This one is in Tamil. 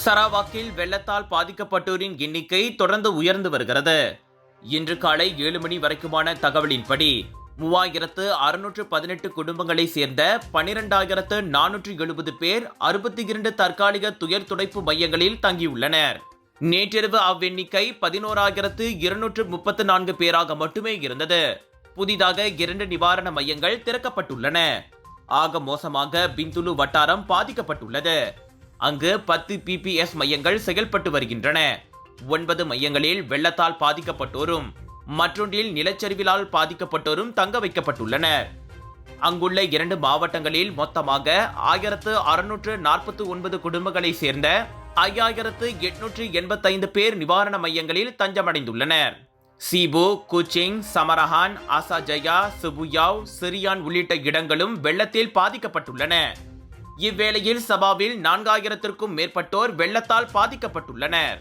சரவாக்கில் வெள்ளத்தால் பாதிக்கப்பட்டோரின் எண்ணிக்கை தொடர்ந்து உயர்ந்து வருகிறது. இன்று காலை 7 மணி வரைக்குமான தகவலின்படி 3618 குடும்பங்களை சேர்ந்த 12470 பேர் 62 தற்காலிக துயர் துடைப்பு மையங்களில் தங்கியுள்ளனர். நேற்றிரவு அவ்வெண்ணிக்கை 11234 பேராக மட்டுமே இருந்தது. புதிதாக 2 நிவாரண மையங்கள் திறக்கப்பட்டுள்ளன. ஆக மோசமாக பிந்துலு வட்டாரம் பாதிக்கப்பட்டுள்ளது. அங்கு 10 பிபிஎஸ் மையங்கள் செயல்பட்டு வருகின்றன. 9 மையங்களில் வெள்ளத்தால் பாதிக்கப்பட்டோரும் மற்றொன்றில் நிலச்சரிவிலால் பாதிக்கப்பட்டோரும் தங்க வைக்கப்பட்டுள்ளனர். அங்குள்ள 2 மாவட்டங்களில் மொத்தமாக 1649 குடும்பங்களை சேர்ந்த 5885 பேர் நிவாரண மையங்களில் தஞ்சமடைந்துள்ளனர். சீபு, குச்சிங், சமரஹான், ஆசாஜயா, சுபுயாவ், சிரியான் உள்ளிட்ட இடங்களும் வெள்ளத்தில் பாதிக்கப்பட்டுள்ளன. இவ்வேளையில் சபாவில் 4000க்கும் மேற்பட்டோர் வெள்ளத்தால் பாதிக்கப்பட்டுள்ளனர்.